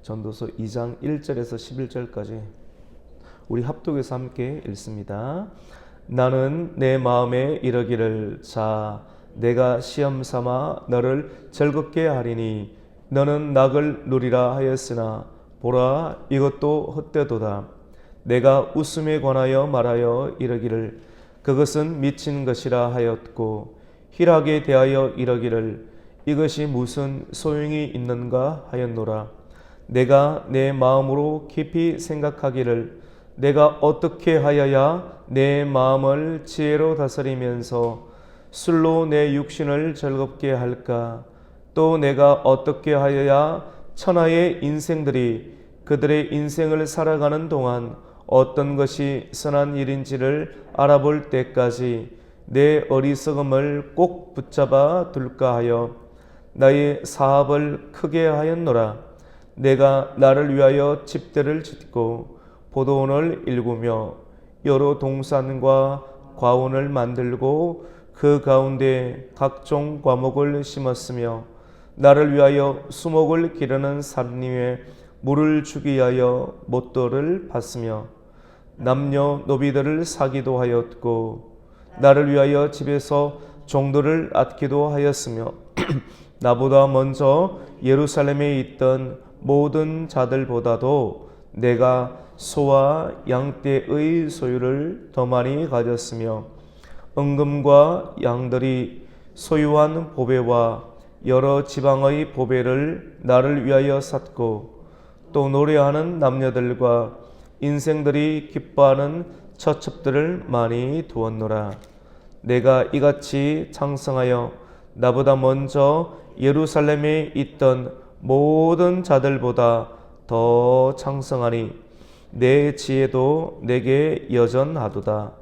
전도서 2장 1절에서 11절까지 우리 합독해서 함께 읽습니다. 나는 내 마음에 이르기를 자 내가 시험 삼아 너를 즐겁게 하리니 너는 낙을 누리라 하였으나 보라 이것도 헛되도다. 내가 웃음에 관하여 말하여 이르기를 그것은 미친 것이라 하였고 희락에 대하여 이르기를 이것이 무슨 소용이 있는가 하였노라. 내가 내 마음으로 깊이 생각하기를 내가 어떻게 하여야 내 마음을 지혜로 다스리면서 술로 내 육신을 즐겁게 할까? 또 내가 어떻게 하여야 천하의 인생들이 그들의 인생을 살아가는 동안 어떤 것이 선한 일인지를 알아볼 때까지 내 어리석음을 꼭 붙잡아 둘까 하여 나의 사업을 크게 하였노라. 내가 나를 위하여 집들을 짓고 포도원을 일구며 여러 동산과 과원을 만들고 그 가운데 각종 과목을 심었으며 나를 위하여 수목을 기르는 산림에 물을 주기 위하여 못도를 팠으며 남녀 노비들을 사기도 하였고 나를 위하여 집에서 종들을 낳기도 하였으며 나보다 먼저 예루살렘에 있던 모든 자들보다도 내가 소와 양떼의 소유를 더 많이 가졌으며 은금과 양들이 소유한 보배와 여러 지방의 보배를 나를 위하여 샀고 또 노래하는 남녀들과 인생들이 기뻐하는 처첩들을 많이 두었노라. 내가 이같이 창성하여 나보다 먼저 예루살렘에 있던 모든 자들보다 더 창성하니 내 지혜도 내게 여전하도다.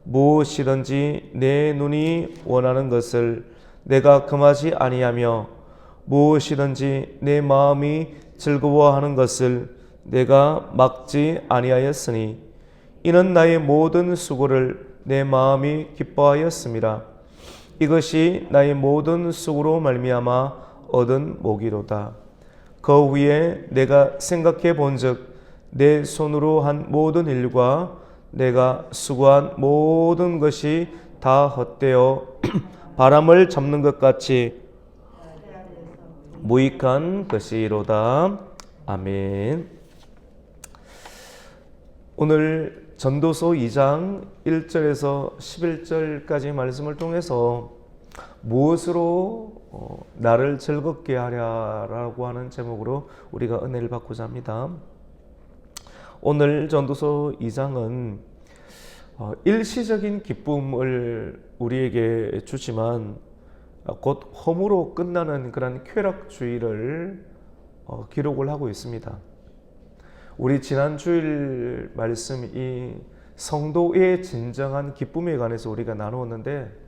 무엇이든지 내 눈이 원하는 것을 내가 금하지 아니하며 무엇이든지 내 마음이 즐거워하는 것을 내가 막지 아니하였으니 이는 나의 모든 수고를 내 마음이 기뻐하였음이라. 이것이 나의 모든 수고로 말미암아 얻은 복이로다. 그 위에 내가 생각해 본즉 내 손으로 한 모든 일과 내가 수고한 모든 것이 다 헛되어 바람을 잡는 것 같이 무익한 것이로다. 아멘. 오늘 전도서 2장 1절에서 11절까지 말씀을 통해서 무엇으로 나를 즐겁게 하랴라고 하는 제목으로 우리가 은혜를 받고자 합니다. 오늘 전도서 2장은 일시적인 기쁨을 우리에게 주지만 곧 허무로 끝나는 그런 쾌락주의를 기록을 하고 있습니다. 우리 지난 주일 말씀 이 성도의 진정한 기쁨에 관해서 우리가 나누었는데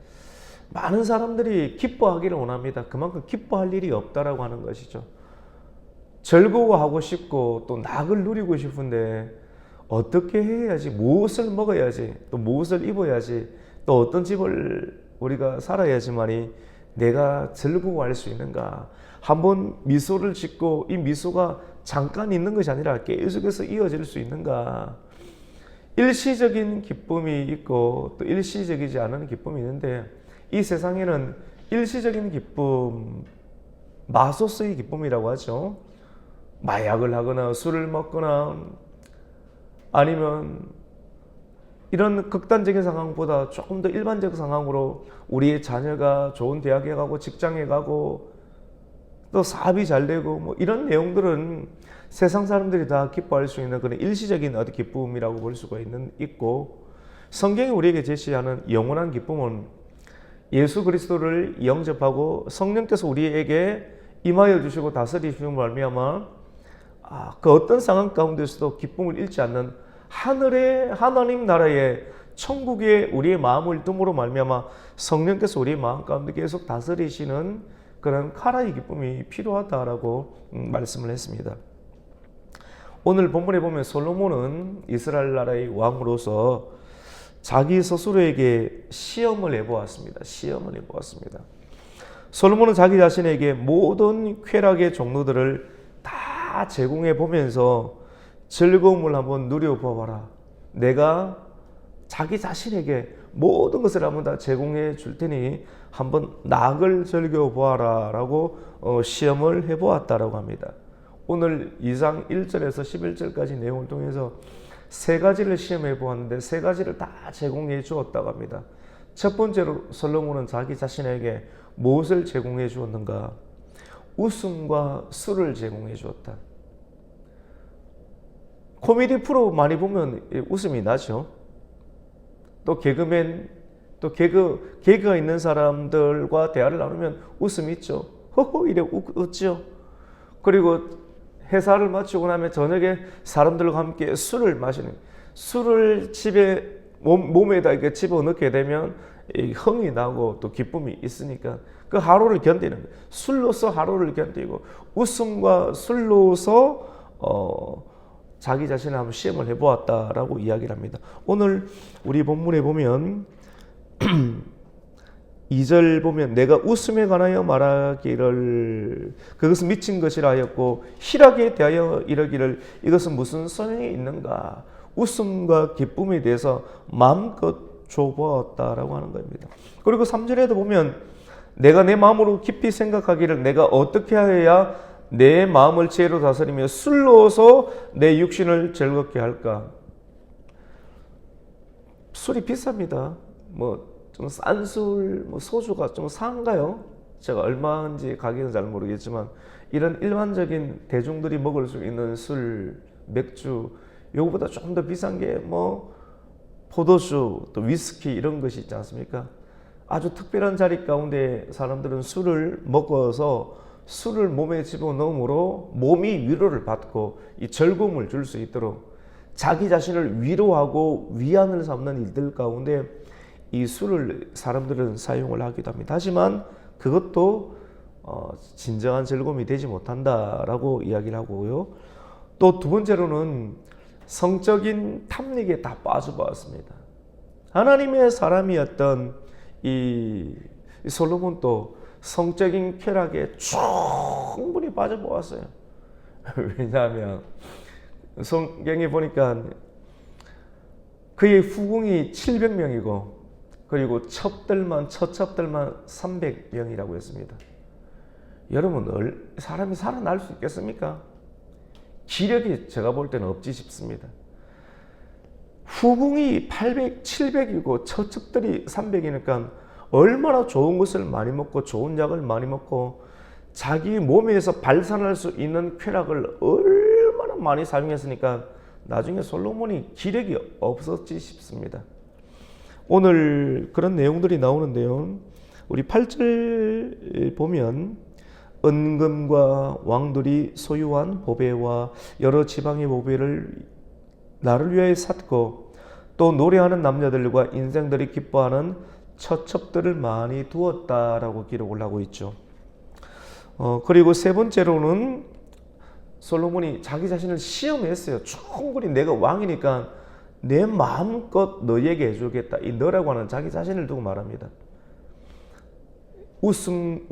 많은 사람들이 기뻐하기를 원합니다. 그만큼 기뻐할 일이 없다라고 하는 것이죠. 즐거워하고 싶고 또 낙을 누리고 싶은데 어떻게 해야지, 무엇을 먹어야지, 또 무엇을 입어야지, 또 어떤 집을 우리가 살아야지만이 내가 즐거워할 수 있는가. 한번 미소를 짓고 이 미소가 잠깐 있는 것이 아니라 계속해서 이어질 수 있는가. 일시적인 기쁨이 있고 또 일시적이지 않은 기쁨이 있는데 이 세상에는 일시적인 기쁨, 마소스의 기쁨이라고 하죠. 마약을 하거나 술을 먹거나 아니면 이런 극단적인 상황보다 조금 더 일반적 상황으로 우리의 자녀가 좋은 대학에 가고 직장에 가고 또 사업이 잘 되고 뭐 이런 내용들은 세상 사람들이 다 기뻐할 수 있는 그런 일시적인 어떤 기쁨이라고 볼 수가 있고 성경이 우리에게 제시하는 영원한 기쁨은 예수 그리스도를 영접하고 성령께서 우리에게 임하여 주시고 다스리시는 말미암아 그 어떤 상황 가운데서도 기쁨을 잃지 않는 하늘의 하나님 나라의 천국에 우리의 마음을 둠으로 말미암아 성령께서 우리의 마음 가운데 계속 다스리시는 그런 카라의 기쁨이 필요하다라고 말씀을 했습니다. 오늘 본문에 보면 솔로몬은 이스라엘 나라의 왕으로서 자기 스스로에게 시험을 해보았습니다. 솔로몬은 자기 자신에게 모든 쾌락의 종류들을 다 다 제공해 보면서 즐거움을 한번 누려보아라. 내가 자기 자신에게 모든 것을 한번 다 제공해 줄 테니 한번 낙을 즐겨보아라 라고 시험을 해보았다라고 합니다. 오늘 2장 1절에서 11절까지 내용을 통해서 세 가지를 시험해 보았는데 세 가지를 다 제공해 주었다고 합니다. 첫 번째로 솔로몬은 자기 자신에게 무엇을 제공해 주었는가? 웃음과 술을 제공해 주었다. 코미디 프로 많이 보면 웃음이 나죠. 또 개그맨, 또 개그가 있는 사람들과 대화를 나누면 웃음이 있죠. 허허 이래 웃죠. 그리고 회사를 마치고 나면 저녁에 사람들과 함께 술을 마시는, 술을 집에 몸에다 이렇게 집어넣게 되면 흥이 나고 또 기쁨이 있으니까 그 하루를 견디는 거예요. 술로서 하루를 견디고 웃음과 술로서 자기 자신을 한번 시험을 해보았다라고 이야기를 합니다. 오늘 우리 본문에 보면 2절 보면 내가 웃음에 관하여 말하기를 그것은 미친 것이라 하였고 희락에 대하여 이르기를 이것은 무슨 소용이 있는가. 웃음과 기쁨에 대해서 마음껏 줘보았다라고 하는 겁니다. 그리고 3절에도 보면 내가 내 마음으로 깊이 생각하기를 내가 어떻게 해야 내 마음을 지혜로 다스리며 술로서 내 육신을 즐겁게 할까. 술이 비쌉니다. 뭐 좀 싼 술, 뭐 소주가 좀 상한가요? 제가 얼마인지 가격은 잘 모르겠지만 이런 일반적인 대중들이 먹을 수 있는 술, 맥주 요거보다 조금 더 비싼 게 뭐 포도주, 또 위스키 이런 것이 있지 않습니까? 아주 특별한 자리 가운데 사람들은 술을 먹어서 술을 몸에 집어넣음으로 몸이 위로를 받고 이 즐거움을 줄 수 있도록 자기 자신을 위로하고 위안을 삼는 일들 가운데 이 술을 사람들은 사용을 하기도 합니다. 하지만 그것도 진정한 즐거움이 되지 못한다라고 이야기를 하고요. 또 두 번째로는 성적인 탐닉에 다 빠져보았습니다. 하나님의 사람이었던 이 솔로몬도 성적인 쾌락에 충분히 빠져보았어요. 왜냐하면 성경에 보니까 그의 후궁이 700명이고 그리고 처첩들만 300명이라고 했습니다. 여러분 사람이 살아날 수 있겠습니까? 기력이 제가 볼 때는 없지 싶습니다. 후궁이 700이고 처첩들이 300이니까 얼마나 좋은 것을 많이 먹고 좋은 약을 많이 먹고 자기 몸에서 발산할 수 있는 쾌락을 얼마나 많이 사용했으니까 나중에 솔로몬이 기력이 없었지 싶습니다. 오늘 그런 내용들이 나오는데요. 우리 8절 보면 은금과 왕들이 소유한 보배와 여러 지방의 보배를 나를 위하여 샀고 또 노래하는 남녀들과 인생들이 기뻐하는 처첩들을 많이 두었다라고 기록을 하고 있죠. 그리고 세 번째로는 솔로몬이 자기 자신을 시험했어요. 충분히 내가 왕이니까 내 마음껏 너에게 해주겠다. 이 너라고 하는 자기 자신을 두고 말합니다. 웃음과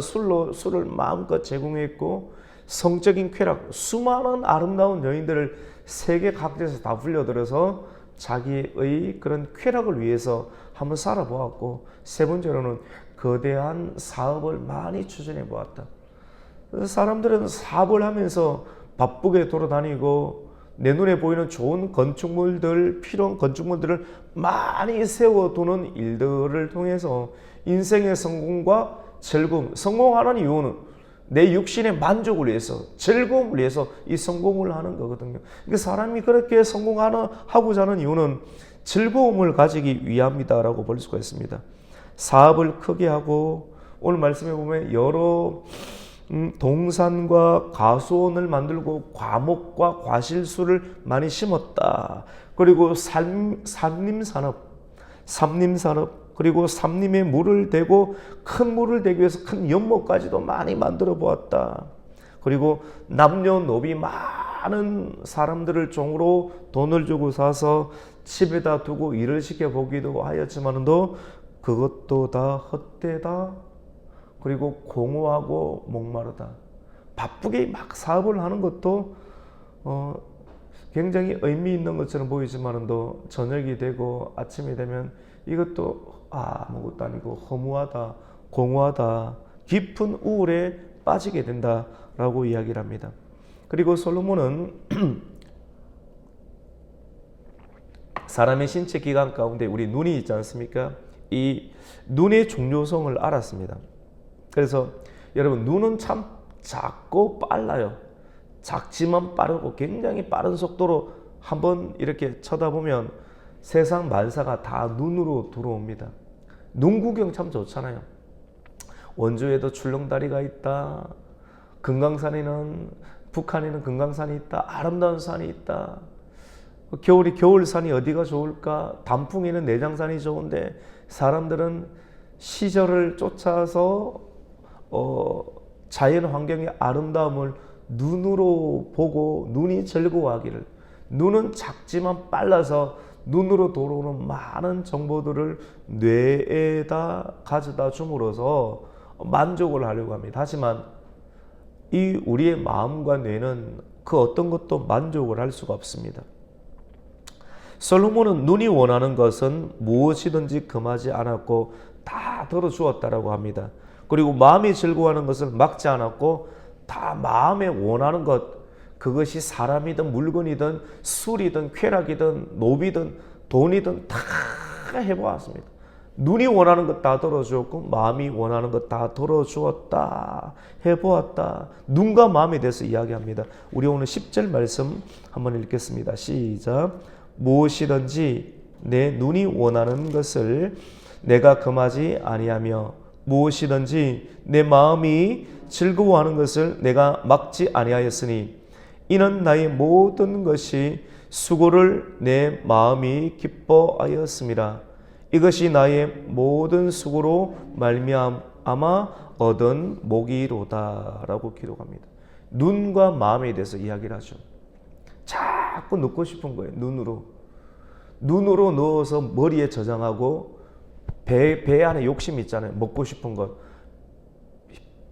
술을 마음껏 제공했고 성적인 쾌락, 수많은 아름다운 여인들을 세계 각지에서 다 불려들여서 자기의 그런 쾌락을 위해서 한번 살아보았고 세 번째로는 거대한 사업을 많이 추진해 보았다. 사람들은 사업을 하면서 바쁘게 돌아다니고 내 눈에 보이는 좋은 건축물들, 필요한 건축물들을 많이 세워두는 일들을 통해서 인생의 성공과 즐거움, 성공하는 이유는 내 육신의 만족을 위해서, 즐거움을 위해서 이 성공을 하는 거거든요. 그러니까 사람이 그렇게 성공하고자 하는 이유는 즐거움을 가지기 위함이다라고 볼 수가 있습니다. 사업을 크게 하고 오늘 말씀해 보면 여러 동산과 가수원을 만들고 과목과 과실수를 많이 심었다. 그리고 삼림산업 그리고 삼림에 물을 대고 큰 물을 대기 위해서 큰 연못까지도 많이 만들어 보았다. 그리고 남녀노비 많은 사람들을 종으로 돈을 주고 사서 집에다 두고 일을 시켜보기도 하였지만도 그것도 다 헛되다. 그리고 공허하고 목마르다. 바쁘게 막 사업을 하는 것도 굉장히 의미 있는 것처럼 보이지만도 저녁이 되고 아침이 되면 이것도 아무것도 아니고 허무하다, 공허하다, 깊은 우울에 빠지게 된다라고 이야기를 합니다. 그리고 솔로몬은 사람의 신체 기관 가운데 우리 눈이 있지 않습니까? 이 눈의 중요성을 알았습니다. 그래서 여러분, 눈은 참 작고 빨라요. 작지만 빠르고 굉장히 빠른 속도로 한번 이렇게 쳐다보면 세상 만사가 다 눈으로 들어옵니다. 눈 구경 참 좋잖아요. 원주에도 출렁다리가 있다. 북한에는 금강산이 있다. 아름다운 산이 있다. 겨울이 겨울산이 어디가 좋을까? 단풍에는 내장산이 좋은데 사람들은 시절을 쫓아서 자연 환경의 아름다움을 눈으로 보고 눈이 즐거워하기를, 눈은 작지만 빨라서 눈으로 들어오는 많은 정보들을 뇌에다 가져다 줌으로써 만족을 하려고 합니다. 하지만 이 우리의 마음과 뇌는 그 어떤 것도 만족을 할 수가 없습니다. 솔로몬은 눈이 원하는 것은 무엇이든지 금하지 않았고 다 들어주었다라고 합니다. 그리고 마음이 즐거워하는 것을 막지 않았고 다 마음에 원하는 것, 그것이 사람이든 물건이든 술이든 쾌락이든 노비든 돈이든 다 해보았습니다. 눈이 원하는 것 다 들어주었고 마음이 원하는 것 다 들어주었다, 해보았다. 눈과 마음에 대해서 이야기합니다. 우리 오늘 10절 말씀 한번 읽겠습니다. 시작. 무엇이든지 내 눈이 원하는 것을 내가 금하지 아니하며 무엇이든지 내 마음이 즐거워하는 것을 내가 막지 아니하였으니 이는 나의 모든 것이 수고를 내 마음이 기뻐하였습니다. 이것이 나의 모든 수고로 말미암아 얻은 복이로다 라고 기록합니다. 눈과 마음에 대해서 이야기를 하죠. 자꾸 넣고 싶은 거예요. 눈으로 넣어서 머리에 저장하고 배 안에 욕심 있잖아요. 먹고 싶은 것.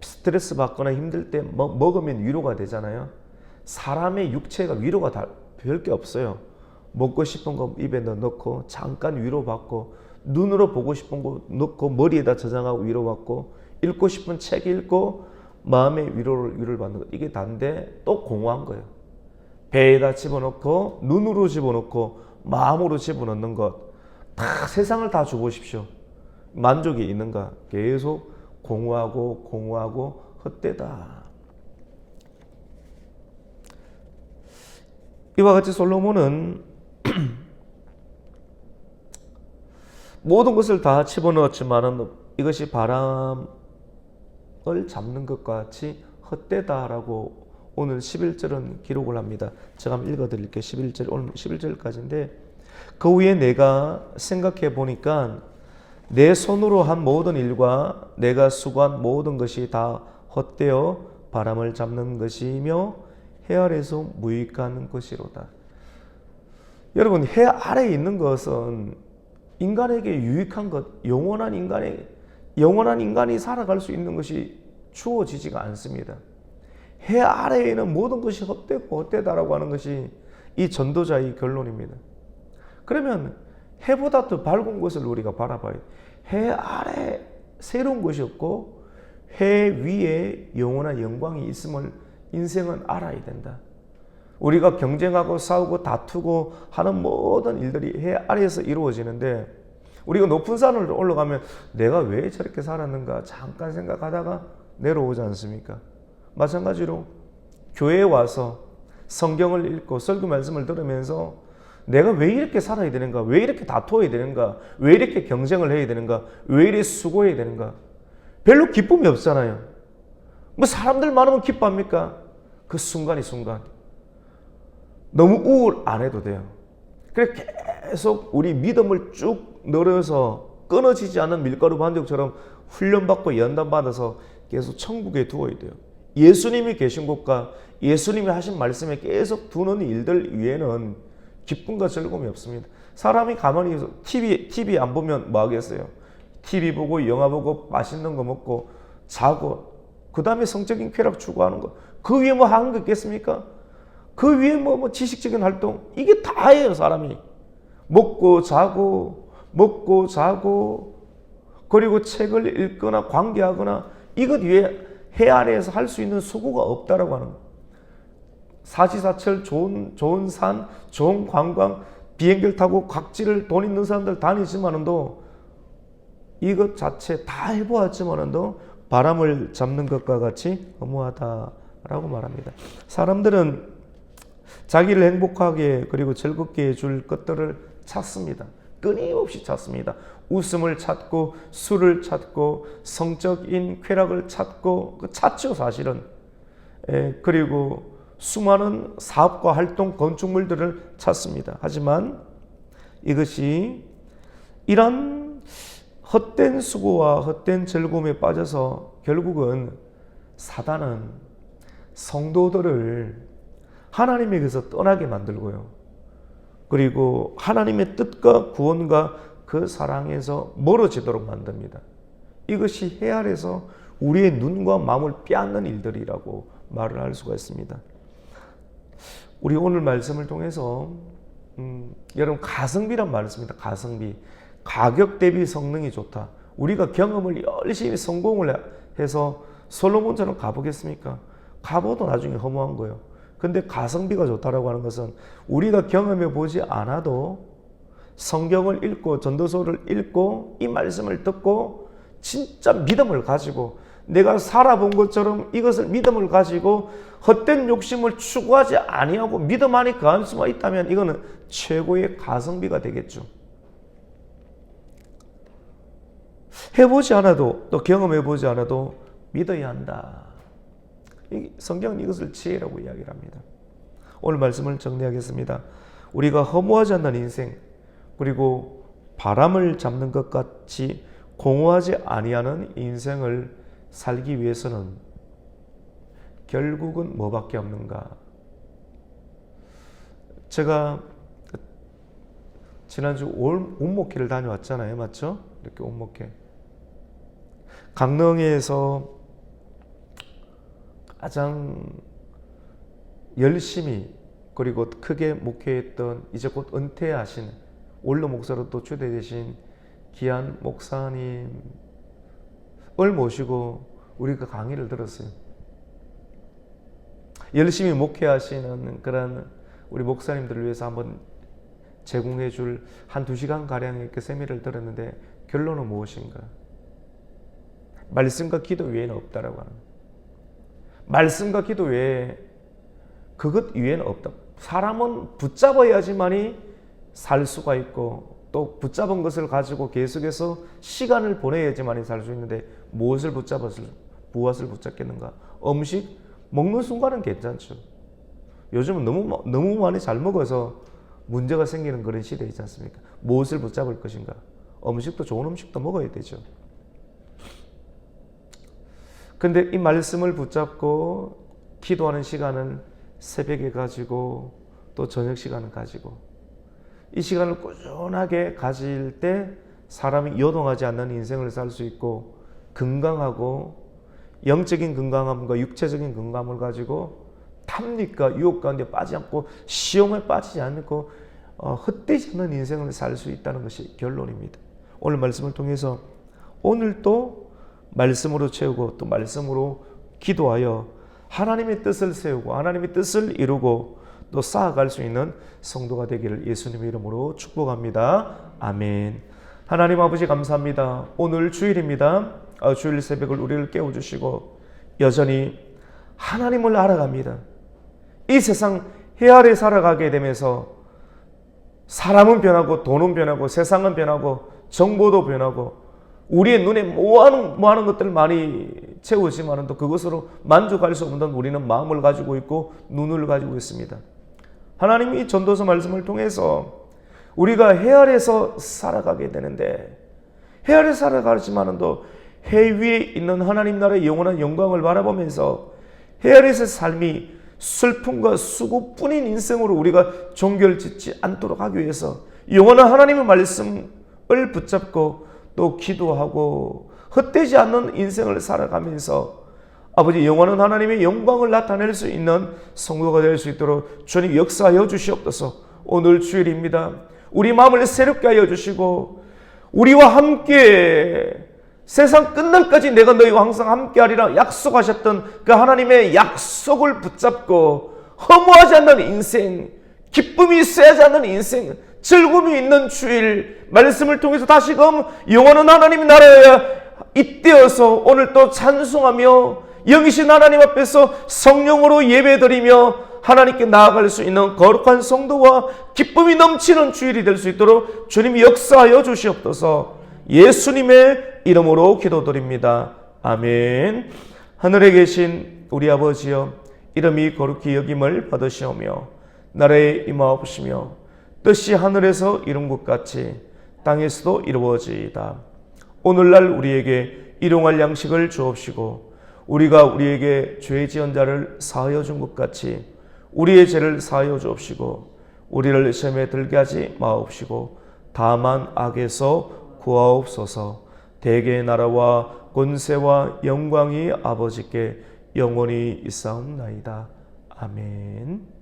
스트레스 받거나 힘들 때 먹으면 위로가 되잖아요. 사람의 육체가 위로가 별게 없어요. 먹고 싶은 거 입에 넣고 잠깐 위로받고, 눈으로 보고 싶은 거 넣고 머리에다 저장하고 위로받고, 읽고 싶은 책 읽고 마음의 위로를 받는 것. 이게 다인데 또 공허한 거예요. 배에다 집어넣고 눈으로 집어넣고 마음으로 집어넣는 것. 다 세상을 다 주보십시오. 만족이 있는가? 계속 공허하고 헛되다. 이와 같이 솔로몬은 모든 것을 다 집어넣었지만 이것이 바람을 잡는 것과 같이 헛되다라고 오늘 11절은 기록을 합니다. 제가 한번 읽어드릴게요. 11절, 오늘 11절까지인데, 그 후에 내가 생각해 보니까 내 손으로 한 모든 일과 내가 수고한 모든 것이 다 헛되어 바람을 잡는 것이며 해 아래에서 무익한 것이로다. 여러분, 해 아래에 있는 것은 인간에게 유익한 것, 영원한 인간이 살아갈 수 있는 것이 주어지지가 않습니다. 해 아래에 있는 모든 것이 헛되고 헛되다라고 하는 것이 이 전도자의 결론입니다. 그러면 해보다 더 밝은 것을 우리가 바라봐야 돼요. 해 아래 새로운 것이 없고 해 위에 영원한 영광이 있음을 인생은 알아야 된다. 우리가 경쟁하고 싸우고 다투고 하는 모든 일들이 해 아래에서 이루어지는데, 우리가 높은 산을 올라가면 내가 왜 저렇게 살았는가 잠깐 생각하다가 내려오지 않습니까? 마찬가지로 교회에 와서 성경을 읽고 설교 말씀을 들으면서 내가 왜 이렇게 살아야 되는가? 왜 이렇게 다투어야 되는가? 왜 이렇게 경쟁을 해야 되는가? 왜 이렇게 수고해야 되는가? 별로 기쁨이 없잖아요. 뭐 사람들 많으면 기뻐합니까? 그 순간 너무 우울 안 해도 돼요. 그래 계속 우리 믿음을 쭉 늘어서 끊어지지 않는 밀가루 반죽처럼 훈련받고 연단받아서 계속 천국에 두어야 돼요. 예수님이 계신 곳과 예수님이 하신 말씀에 계속 두는 일들 위에는 기쁨과 즐거움이 없습니다. 사람이 가만히 TV 안 보면 뭐 하겠어요? TV 보고 영화 보고 맛있는 거 먹고 자고 그 다음에 성적인 쾌락 추구하는 거, 그 위에 뭐 하는 거 있겠습니까? 그 위에 뭐 지식적인 활동, 이게 다예요, 사람이. 먹고 자고, 그리고 책을 읽거나 관계하거나, 이것 위에 해 아래에서 할 수 있는 수고가 없다라고 하는 거예요. 사시사철 좋은 산, 좋은 관광, 비행기를 타고 각지를 돈 있는 사람들 다니지만은도 이것 자체 다 해보았지만은도 바람을 잡는 것과 같이 허무하다라고 말합니다. 사람들은 자기를 행복하게 그리고 즐겁게 해줄 것들을 찾습니다. 끊임없이 찾습니다. 웃음을 찾고 술을 찾고 성적인 쾌락을 찾고 찾죠, 사실은. 그리고 수많은 사업과 활동, 건축물들을 찾습니다. 하지만 이것이 이런 헛된 수고와 헛된 즐거움에 빠져서 결국은 사단은 성도들을 하나님에게서 떠나게 만들고요. 그리고 하나님의 뜻과 구원과 그 사랑에서 멀어지도록 만듭니다. 이것이 해 아래서 우리의 눈과 마음을 빼앗는 일들이라고 말을 할 수가 있습니다. 우리 오늘 말씀을 통해서 여러분 가성비란 말을 씁니다. 가성비. 가격 대비 성능이 좋다. 우리가 경험을 열심히 성공을 해서 솔로몬처럼 가보겠습니까? 가봐도 나중에 허무한 거예요. 근데 가성비가 좋다라고 하는 것은 우리가 경험해 보지 않아도 성경을 읽고 전도서를 읽고 이 말씀을 듣고 진짜 믿음을 가지고 내가 살아본 것처럼 이것을 믿음을 가지고 헛된 욕심을 추구하지 아니하고 믿음 안에 거할 수가 있다면 이거는 최고의 가성비가 되겠죠. 해보지 않아도 또 경험해보지 않아도 믿어야 한다. 성경은 이것을 지혜라고 이야기를 합니다. 오늘 말씀을 정리하겠습니다. 우리가 허무하지 않는 인생 그리고 바람을 잡는 것 같이 공허하지 아니하는 인생을 살기 위해서는 결국은 뭐밖에 없는가? 제가 지난주 온목회를 다녀왔잖아요. 맞죠? 이렇게 온목회. 강릉에서 가장 열심히 그리고 크게 목회했던 이제 곧 은퇴하신 원로 목사로 또 초대되신 귀한 목사님을 모시고 우리가 강의를 들었어요. 열심히 목회하시는 그런 우리 목사님들을 위해서 한번 제공해 줄 한 2시간 가량의 그 세미를 들었는데 결론은 무엇인가? 말씀과 기도 외에는 없다라고 하는 거예요. 말씀과 기도 외에 그것 위에는 없다. 사람은 붙잡아야지만이 살 수가 있고 또 붙잡은 것을 가지고 계속해서 시간을 보내야지만이 살 수 있는데 무엇을 무엇을 붙잡겠는가? 음식 먹는 순간은 괜찮죠. 요즘은 너무 많이 잘 먹어서 문제가 생기는 그런 시대이지 않습니까? 무엇을 붙잡을 것인가? 음식도 좋은 음식도 먹어야 되죠. 근데 이 말씀을 붙잡고 기도하는 시간은 새벽에 가지고 또 저녁 시간을 가지고 이 시간을 꾸준하게 가질 때 사람이 요동하지 않는 인생을 살 수 있고 건강하고 영적인 건강함과 육체적인 건강함을 가지고 탐닉과 유혹 가운데 빠지지 않고 시험에 빠지지 않고 헛되지 않는 인생을 살 수 있다는 것이 결론입니다. 오늘 말씀을 통해서 오늘도 말씀으로 채우고 또 말씀으로 기도하여 하나님의 뜻을 세우고 하나님의 뜻을 이루고 또 쌓아갈 수 있는 성도가 되기를 예수님의 이름으로 축복합니다. 아멘. 하나님 아버지 감사합니다. 오늘 주일입니다. 주일 새벽을 우리를 깨워주시고 여전히 하나님을 알아갑니다. 이 세상 해 아래 살아가게 되면서 사람은 변하고 돈은 변하고 세상은 변하고 정보도 변하고 우리의 눈에 뭐하는 것들 많이 채우지만 또 그것으로 만족할 수 없는 우리는 마음을 가지고 있고 눈을 가지고 있습니다. 하나님이 전도서 말씀을 통해서 우리가 해 아래서 살아가게 되는데 해 아래 살아가지만 또 해 위에 있는 하나님 나라의 영원한 영광을 바라보면서 해 아래서 삶이 슬픔과 수고뿐인 인생으로 우리가 종결짓지 않도록 하기 위해서 영원한 하나님의 말씀을 붙잡고 또 기도하고 헛되지 않는 인생을 살아가면서 아버지 영원한 하나님의 영광을 나타낼 수 있는 성도가 될 수 있도록 주님 역사하여 주시옵소서. 오늘 주일입니다. 우리 마음을 새롭게 하여 주시고 우리와 함께 세상 끝날까지 내가 너희와 항상 함께하리라 약속하셨던 그 하나님의 약속을 붙잡고 허무하지 않는 인생, 기쁨이 쇠하지 않는 인생, 즐거움이 있는 주일 말씀을 통해서 다시금 영원한 하나님의 나라에 잇대어서 오늘 또 찬송하며 영이신 하나님 앞에서 성령으로 예배드리며 하나님께 나아갈 수 있는 거룩한 성도와 기쁨이 넘치는 주일이 될 수 있도록 주님이 역사하여 주시옵소서. 예수님의 이름으로 기도드립니다. 아멘. 하늘에 계신 우리 아버지여, 이름이 거룩히 여김을 받으시오며 나라에 임하옵시며 뜻이 하늘에서 이룬 것 같이 땅에서도 이루어지이다. 오늘날 우리에게 일용할 양식을 주옵시고 우리가 우리에게 죄 지은 자를 사하여 준 것 같이 우리의 죄를 사하여 주옵시고 우리를 시험에 들게 하지 마옵시고 다만 악에서 구하옵소서. 대개의 나라와 권세와 영광이 아버지께 영원히 있사옵나이다. 아멘.